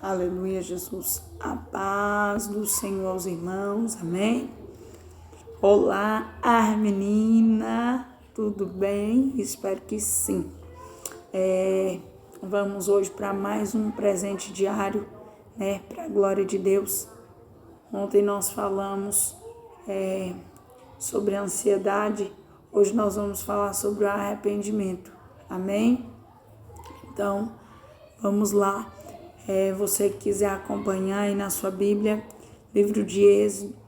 Aleluia, Jesus. A paz do Senhor aos irmãos. Amém? Olá, menina. Tudo bem? Espero que sim. Vamos hoje para mais um presente diário, para a glória de Deus. Ontem nós falamos sobre a ansiedade. Hoje nós vamos falar sobre o arrependimento. Amém? Então, vamos lá. Você que quiser acompanhar aí na sua Bíblia, livro de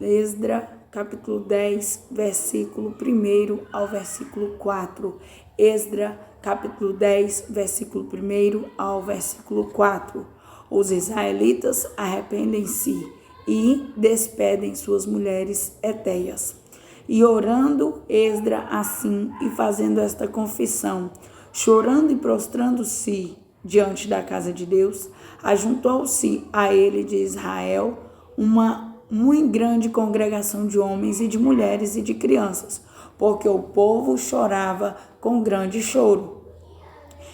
Esdra, capítulo 10, versículo 1 ao versículo 4. Esdra, capítulo 10, versículo 1 ao versículo 4. Os israelitas arrependem-se e despedem suas mulheres hetéias. E orando Esdra assim e fazendo esta confissão, chorando e prostrando-se diante da casa de Deus, ajuntou-se a ele de Israel uma muito grande congregação de homens e de mulheres e de crianças, porque o povo chorava com grande choro.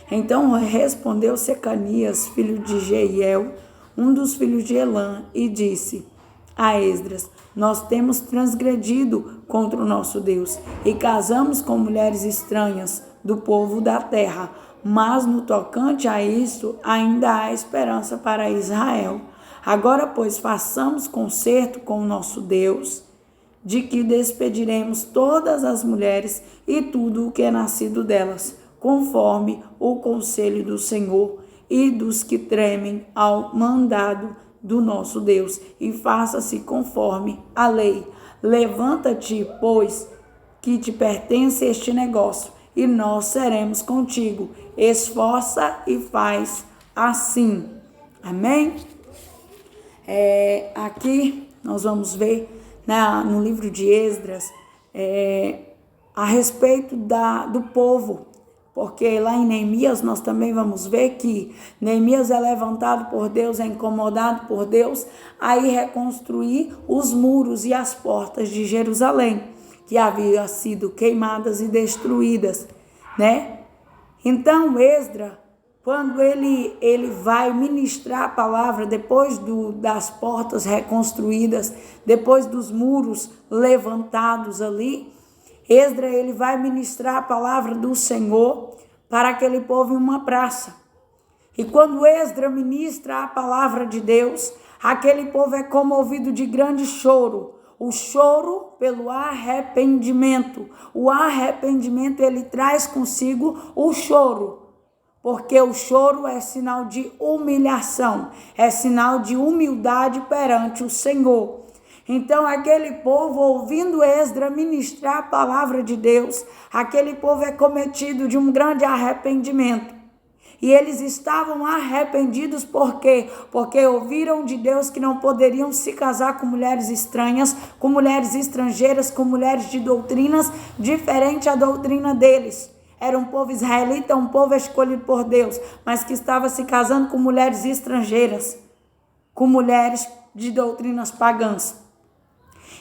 Então respondeu Secanias, filho de Jeiel, um dos filhos de Elã, e disse a Esdras: nós temos transgredido contra o nosso Deus e casamos com mulheres estranhas do povo da terra, mas no tocante a isso ainda há esperança para Israel. Agora, pois, façamos concerto com o nosso Deus, de que despediremos todas as mulheres e tudo o que é nascido delas, conforme o conselho do Senhor e dos que tremem ao mandado do nosso Deus, e faça-se conforme a lei. Levanta-te, pois, que te pertence este negócio, e nós seremos contigo. Esforça e faz assim. Amém? Aqui nós vamos ver no livro de Esdras a respeito do povo, porque lá em Neemias nós também vamos ver que Neemias é levantado por Deus, é incomodado por Deus a ir reconstruir os muros e as portas de Jerusalém, que haviam sido queimadas e destruídas, Então, Esdra, quando ele vai ministrar a palavra, depois das portas reconstruídas, depois dos muros levantados ali, Esdra, ele vai ministrar a palavra do Senhor para aquele povo em uma praça. E quando Esdra ministra a palavra de Deus, aquele povo é comovido de grande choro. O choro pelo arrependimento. O arrependimento, ele traz consigo o choro, porque o choro é sinal de humilhação, é sinal de humildade perante o Senhor. Então, aquele povo, ouvindo Esdra ministrar a palavra de Deus, aquele povo é cometido de um grande arrependimento. E eles estavam arrependidos por quê? Porque ouviram de Deus que não poderiam se casar com mulheres estranhas, com mulheres estrangeiras, com mulheres de doutrinas diferentes à doutrina deles. Era um povo israelita, um povo escolhido por Deus, mas que estava se casando com mulheres estrangeiras, com mulheres de doutrinas pagãs.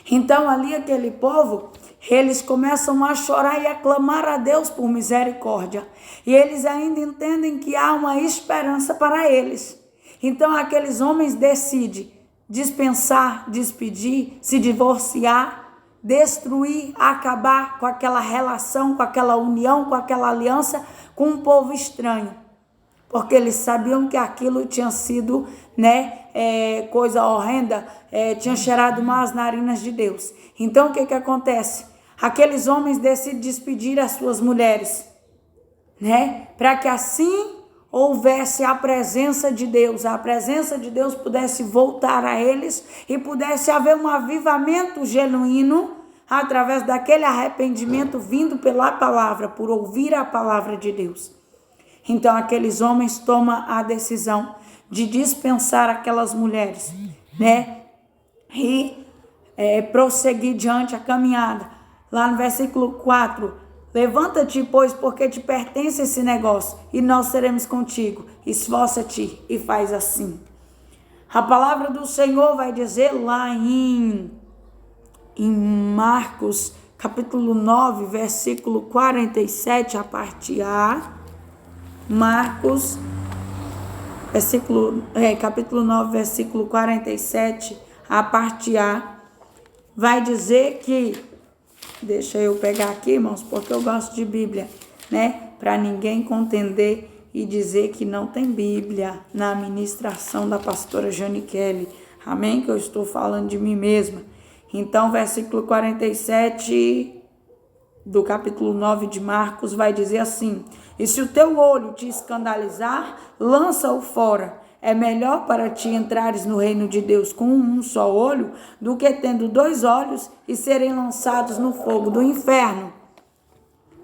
Então ali aquele povo, eles começam a chorar e a clamar a Deus por misericórdia. E eles ainda entendem que há uma esperança para eles. Então aqueles homens decidem dispensar, despedir, se divorciar, destruir, acabar com aquela relação, com aquela união, com aquela aliança com um povo estranho. Porque eles sabiam que aquilo tinha sido, coisa horrenda, tinha cheirado más narinas de Deus. Então o que acontece? Aqueles homens decidem despedir as suas mulheres, para que assim houvesse a presença de Deus, a presença de Deus pudesse voltar a eles e pudesse haver um avivamento genuíno através daquele arrependimento vindo pela palavra, por ouvir a palavra de Deus. Então aqueles homens tomam a decisão de dispensar aquelas mulheres, e prosseguir diante a caminhada. Lá no versículo 4, levanta-te, pois, porque te pertence esse negócio, e nós seremos contigo. Esforça-te e faz assim. A palavra do Senhor vai dizer lá em Marcos, capítulo 9, versículo 47, a parte A. Marcos capítulo 9, versículo 47, a parte A, vai dizer que, deixa eu pegar aqui, irmãos, porque eu gosto de Bíblia, né? Para ninguém contender e dizer que não tem Bíblia na ministração da pastora Jane Kelly. Amém? Que eu estou falando de mim mesma. Então, versículo 47 do capítulo 9 de Marcos vai dizer assim: e se o teu olho te escandalizar, lança-o fora. É melhor para ti entrares no reino de Deus com um só olho, do que tendo 2 olhos e serem lançados no fogo do inferno.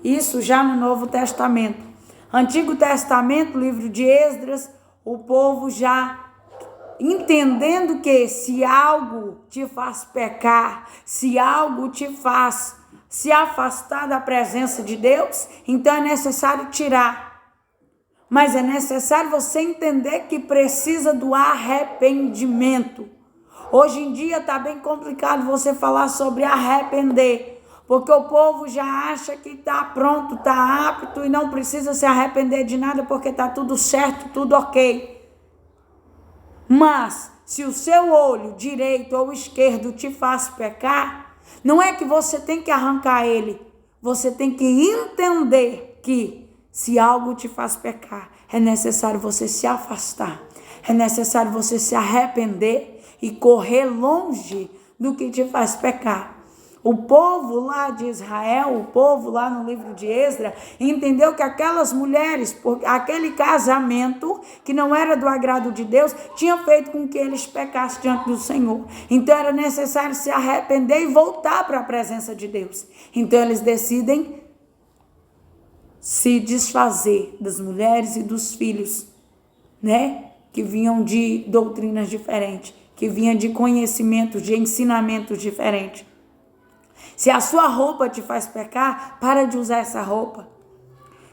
Isso já no Novo Testamento. Antigo Testamento, livro de Esdras, o povo já entendendo que se algo te faz pecar, se algo te faz se afastar da presença de Deus, então é necessário tirar. Mas é necessário você entender que precisa do arrependimento. Hoje em dia está bem complicado você falar sobre arrepender, porque o povo já acha que está pronto, está apto e não precisa se arrepender de nada porque está tudo certo, tudo ok. Mas se o seu olho direito ou esquerdo te faz pecar, não é que você tem que arrancar ele, você tem que entender que se algo te faz pecar, é necessário você se afastar, é necessário você se arrepender e correr longe do que te faz pecar. O povo lá de Israel, o povo lá no livro de Esdras, entendeu que aquelas mulheres, aquele casamento que não era do agrado de Deus, tinha feito com que eles pecassem diante do Senhor. Então era necessário se arrepender e voltar para a presença de Deus. Então eles decidem se desfazer das mulheres e dos filhos, né? Que vinham de doutrinas diferentes, que vinham de conhecimentos, de ensinamentos diferentes. Se a sua roupa te faz pecar, para de usar essa roupa.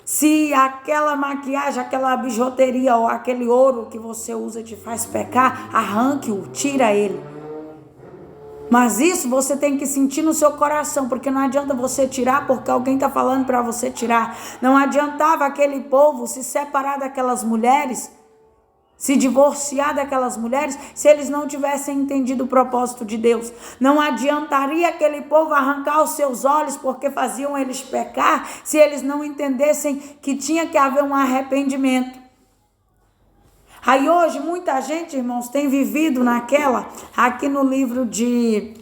Se aquela maquiagem, aquela bijuteria ou aquele ouro que você usa te faz pecar, arranque-o, tira ele. Mas isso você tem que sentir no seu coração, porque não adianta você tirar porque alguém está falando para você tirar. Não adiantava aquele povo se separar daquelas mulheres, se divorciar daquelas mulheres, se eles não tivessem entendido o propósito de Deus. Não adiantaria aquele povo arrancar os seus olhos porque faziam eles pecar, se eles não entendessem que tinha que haver um arrependimento. Aí hoje muita gente, irmãos, tem vivido naquela, aqui no livro de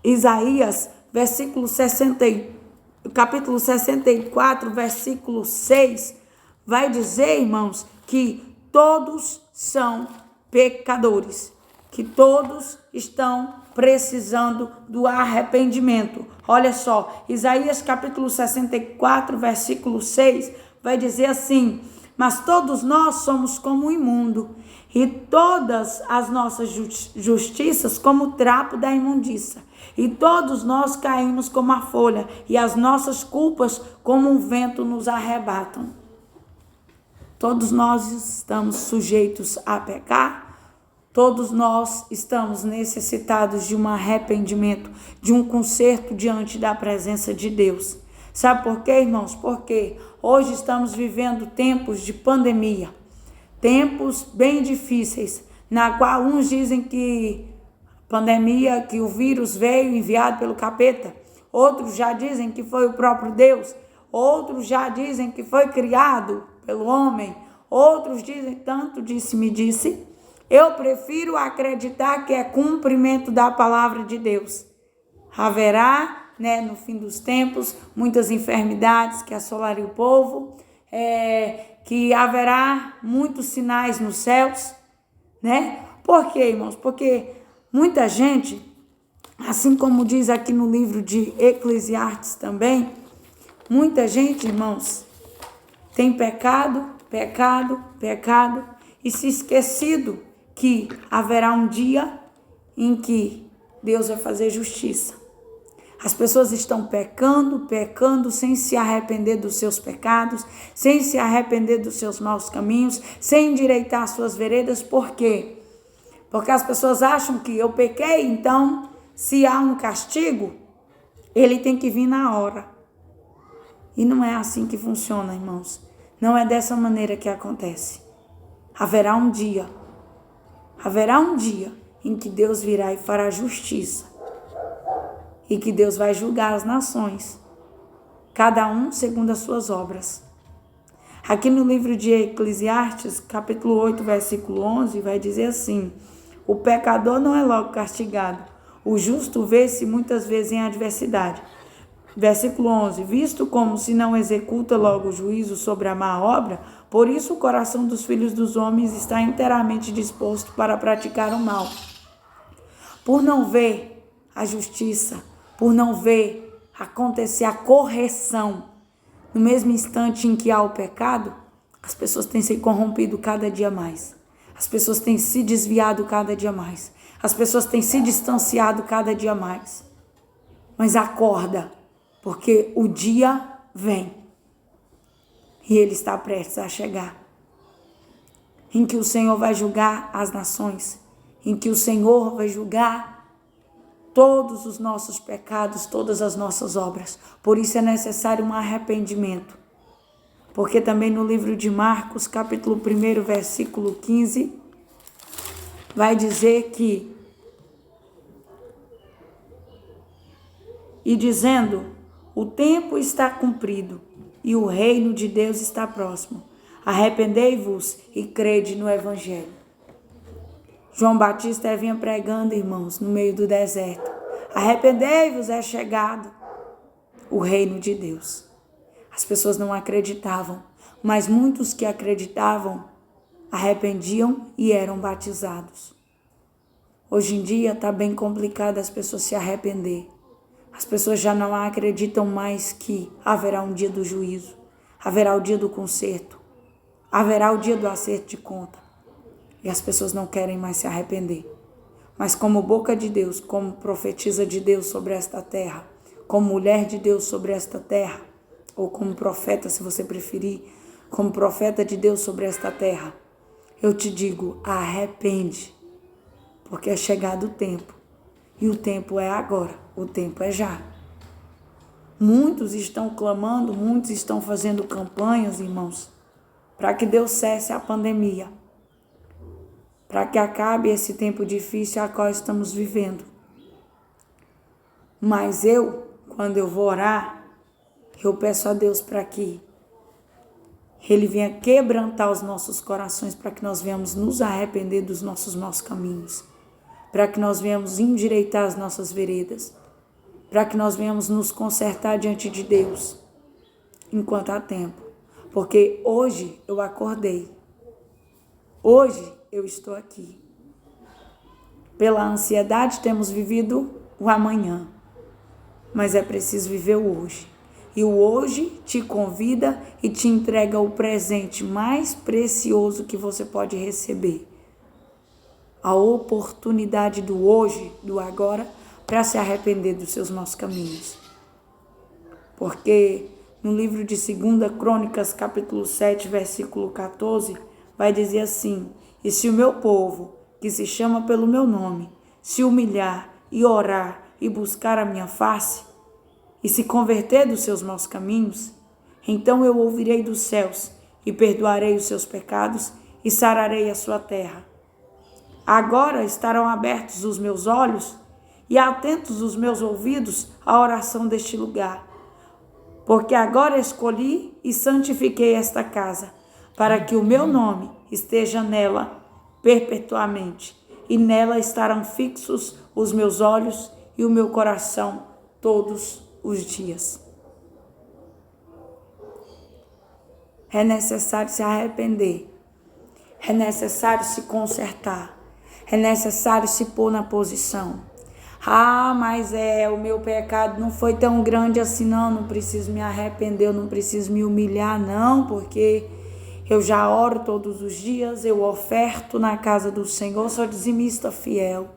Isaías, capítulo 64, versículo 6, vai dizer, irmãos, que todos são pecadores, que todos estão precisando do arrependimento. Olha só, Isaías capítulo 64, versículo 6, vai dizer assim: mas todos nós somos como o imundo, e todas as nossas justiças como o trapo da imundícia. E todos nós caímos como a folha, e as nossas culpas como um vento nos arrebatam. Todos nós estamos sujeitos a pecar, todos nós estamos necessitados de um arrependimento, de um conserto diante da presença de Deus. Sabe por quê, irmãos? Porque hoje estamos vivendo tempos de pandemia, tempos bem difíceis, na qual uns dizem que pandemia, que o vírus veio enviado pelo capeta, outros já dizem que foi o próprio Deus, outros já dizem que foi criado pelo homem, outros dizem tanto disse-me disse. Eu prefiro acreditar que é cumprimento da palavra de Deus. Haverá, no fim dos tempos, muitas enfermidades que assolariam o povo, que haverá muitos sinais nos céus, né? Por quê, irmãos? Porque muita gente, assim como diz aqui no livro de Eclesiastes também, muita gente, irmãos, tem pecado e se esquecido que haverá um dia em que Deus vai fazer justiça. As pessoas estão pecando sem se arrepender dos seus pecados, sem se arrepender dos seus maus caminhos, sem endireitar suas veredas. Por quê? Porque as pessoas acham que eu pequei, então, se há um castigo, ele tem que vir na hora. E não é assim que funciona, irmãos. Não é dessa maneira que acontece. Haverá um dia em que Deus virá e fará justiça. E que Deus vai julgar as nações, cada um segundo as suas obras. Aqui no livro de Eclesiastes, capítulo 8, versículo 11, vai dizer assim: o pecador não é logo castigado, o justo vê-se muitas vezes em adversidade. Versículo 11, visto como se não executa logo o juízo sobre a má obra, por isso o coração dos filhos dos homens está inteiramente disposto para praticar o mal. Por não ver a justiça, por não ver acontecer a correção no mesmo instante em que há o pecado, as pessoas têm se corrompido cada dia mais. As pessoas têm se desviado cada dia mais. As pessoas têm se distanciado cada dia mais. Mas acorda, porque o dia vem. E ele está prestes a chegar. Em que o Senhor vai julgar as nações. Em que o Senhor vai julgar todos os nossos pecados, todas as nossas obras. Por isso é necessário um arrependimento. Porque também no livro de Marcos, capítulo 1, versículo 15, vai dizer que: e dizendo, o tempo está cumprido e o reino de Deus está próximo. Arrependei-vos e crede no Evangelho. João Batista vinha pregando, irmãos, no meio do deserto. Arrependei-vos, é chegado o reino de Deus. As pessoas não acreditavam, mas muitos que acreditavam arrependiam e eram batizados. Hoje em dia está bem complicado as pessoas se arrepender. As pessoas já não acreditam mais que haverá um dia do juízo, haverá o dia do conserto, haverá o dia do acerto de conta. E as pessoas não querem mais se arrepender. Mas como boca de Deus, como profetisa de Deus sobre esta terra, como mulher de Deus sobre esta terra, ou como profeta, se você preferir, como profeta de Deus sobre esta terra, eu te digo, arrepende, porque é chegado o tempo. E o tempo é agora, o tempo é já. Muitos estão clamando, muitos estão fazendo campanhas, irmãos, para que Deus cesse a pandemia, para que acabe esse tempo difícil a qual estamos vivendo. Mas quando eu vou orar, eu peço a Deus para que Ele venha quebrantar os nossos corações, para que nós venhamos nos arrepender dos nossos maus caminhos, para que nós venhamos endireitar as nossas veredas, para que nós venhamos nos consertar diante de Deus, enquanto há tempo. Porque hoje eu acordei, hoje eu estou aqui. Pela ansiedade temos vivido o amanhã, mas é preciso viver o hoje. E o hoje te convida e te entrega o presente mais precioso que você pode receber. A oportunidade do hoje, do agora, para se arrepender dos seus maus caminhos. Porque no livro de 2 Crônicas, capítulo 7, versículo 14, vai dizer assim: e se o meu povo, que se chama pelo meu nome, se humilhar e orar e buscar a minha face, e se converter dos seus maus caminhos, então eu ouvirei dos céus e perdoarei os seus pecados e sararei a sua terra. Agora estarão abertos os meus olhos e atentos os meus ouvidos à oração deste lugar, porque agora escolhi e santifiquei esta casa, para que o meu nome esteja nela perpetuamente, e nela estarão fixos os meus olhos e o meu coração todos os dias. É necessário se arrepender, é necessário se consertar, é necessário se pôr na posição. Mas o meu pecado não foi tão grande assim, não preciso me arrepender, eu não preciso me humilhar, não, porque eu já oro todos os dias, eu oferto na casa do Senhor, sou dizimista fiel.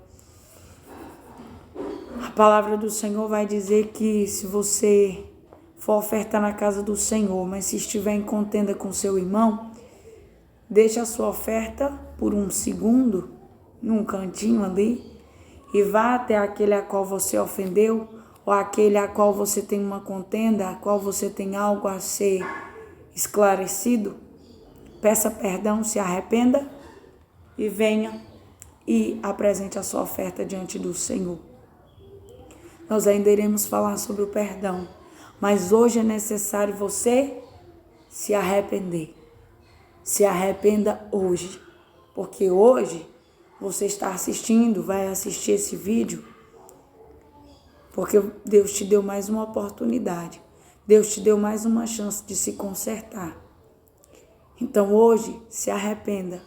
A palavra do Senhor vai dizer que se você for ofertar na casa do Senhor, mas se estiver em contenda com seu irmão, deixe a sua oferta por um segundo, num cantinho ali, e vá até aquele a qual você ofendeu, ou aquele a qual você tem uma contenda, a qual você tem algo a ser esclarecido, peça perdão, se arrependa e venha e apresente a sua oferta diante do Senhor. Nós ainda iremos falar sobre o perdão, mas hoje é necessário você se arrepender. Se arrependa hoje, porque hoje você está assistindo, vai assistir esse vídeo, porque Deus te deu mais uma oportunidade. Deus te deu mais uma chance de se consertar. Então hoje, se arrependa,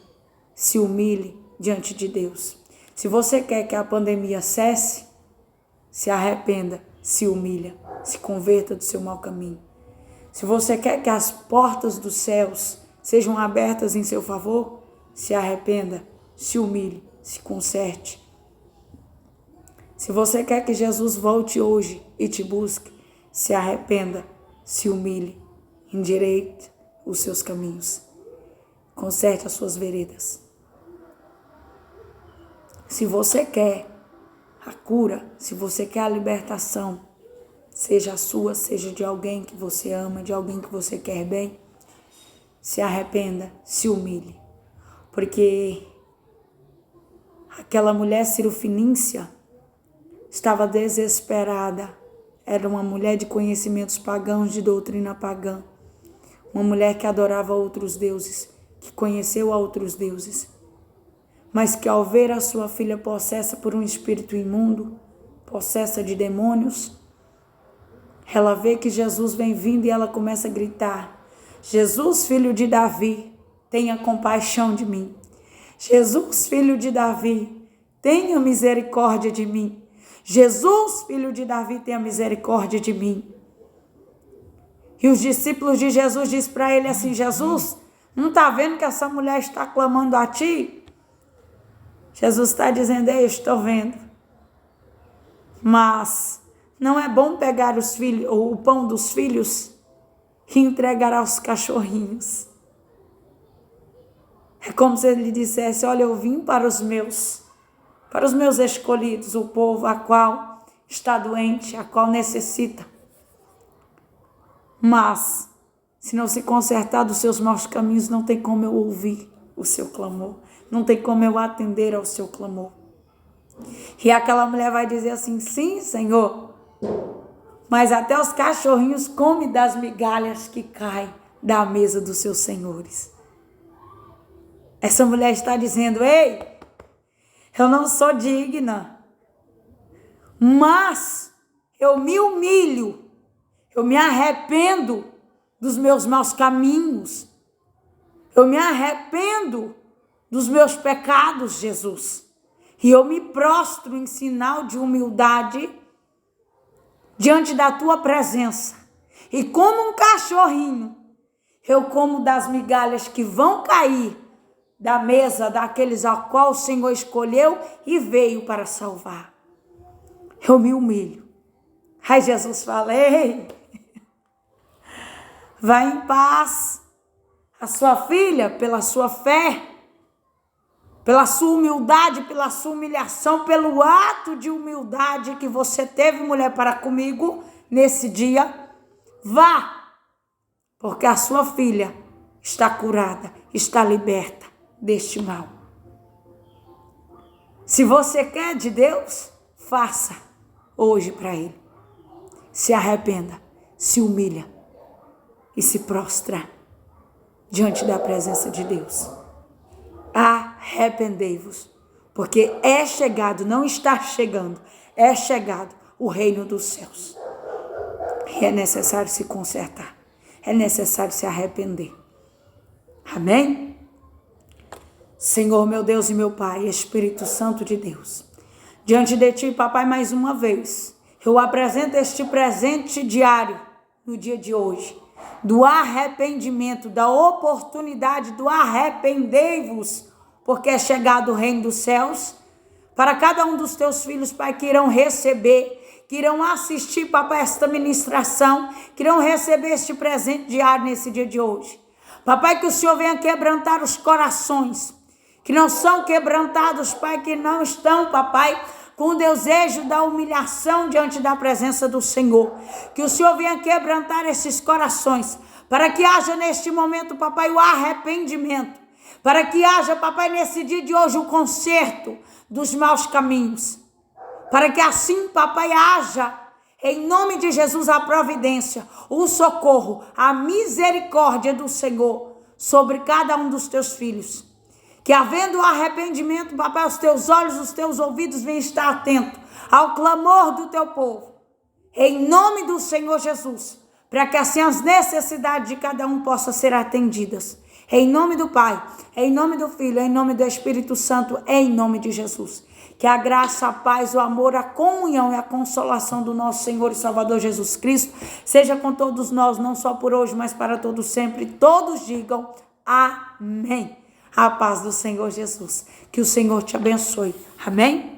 se humilhe diante de Deus. Se você quer que a pandemia cesse, se arrependa, se humilha, se converta do seu mau caminho. Se você quer que as portas dos céus sejam abertas em seu favor, se arrependa, se humilhe, se conserte. Se você quer que Jesus volte hoje e te busque, se arrependa, se humilhe, endireite os seus caminhos, conserte as suas veredas. Se você quer a cura, se você quer a libertação, seja a sua, seja de alguém que você ama, de alguém que você quer bem, se arrependa, se humilhe. Porque aquela mulher cirofinícia estava desesperada. Era uma mulher de conhecimentos pagãos, de doutrina pagã. Uma mulher que adorava outros deuses, que conheceu a outros deuses. Mas que ao ver a sua filha possessa por um espírito imundo, possessa de demônios, ela vê que Jesus vem vindo e ela começa a gritar: Jesus, filho de Davi, tenha compaixão de mim. Jesus, filho de Davi, tenha misericórdia de mim. Jesus, filho de Davi, tenha misericórdia de mim. E os discípulos de Jesus dizem para ele assim: Jesus, não está vendo que essa mulher está clamando a ti? Jesus está dizendo: eu estou vendo. Mas não é bom pegar o pão dos filhos e entregar aos cachorrinhos. É como se ele dissesse: olha, eu vim para os meus escolhidos, o povo a qual está doente, a qual necessita. Mas, se não se consertar dos seus maus caminhos, não tem como eu ouvir o seu clamor. Não tem como eu atender ao seu clamor. E aquela mulher vai dizer assim: sim, Senhor, mas até os cachorrinhos comem das migalhas que caem da mesa dos seus senhores. Essa mulher está dizendo: ei, eu não sou digna, mas eu me humilho, eu me arrependo dos meus maus caminhos, eu me arrependo dos meus pecados, Jesus, e eu me prostro em sinal de humildade diante da tua presença, e como um cachorrinho, eu como das migalhas que vão cair da mesa daqueles a qual o Senhor escolheu e veio para salvar. Eu me humilho. Aí Jesus fala: ei, vá em paz. A sua filha, pela sua fé, pela sua humildade, pela sua humilhação, pelo ato de humildade que você teve, mulher, para comigo nesse dia, vá, porque a sua filha está curada, está liberta deste mal. Se você quer de Deus, faça hoje para Ele. Se arrependa, se humilha e se prostra diante da presença de Deus. Arrependei-vos, porque é chegado, não está chegando, é chegado o reino dos céus. E é necessário se consertar, é necessário se arrepender. Amém? Senhor, meu Deus e meu Pai, Espírito Santo de Deus, diante de Ti, Papai, mais uma vez, eu apresento este presente diário no dia de hoje, do arrependimento, da oportunidade do arrependei-vos, porque é chegado o reino dos céus, para cada um dos teus filhos, Pai, que irão receber, que irão assistir, Papai, esta ministração, que irão receber este presente diário nesse dia de hoje. Papai, que o Senhor venha quebrantar os corações, que não são quebrantados, Pai, que não estão, Papai, com o desejo da humilhação diante da presença do Senhor. Que o Senhor venha quebrantar esses corações, para que haja neste momento, papai, o arrependimento, para que haja, papai, nesse dia de hoje o conserto dos maus caminhos, para que assim, papai, haja, em nome de Jesus, a providência, o socorro, a misericórdia do Senhor sobre cada um dos teus filhos. Que havendo arrependimento, papai, os teus olhos, os teus ouvidos venham estar atentos ao clamor do teu povo. Em nome do Senhor Jesus, para que assim as necessidades de cada um possam ser atendidas. Em nome do Pai, em nome do Filho, em nome do Espírito Santo, em nome de Jesus. Que a graça, a paz, o amor, a comunhão e a consolação do nosso Senhor e Salvador Jesus Cristo seja com todos nós, não só por hoje, mas para todos sempre. Todos digam amém. A paz do Senhor Jesus. Que o Senhor te abençoe. Amém?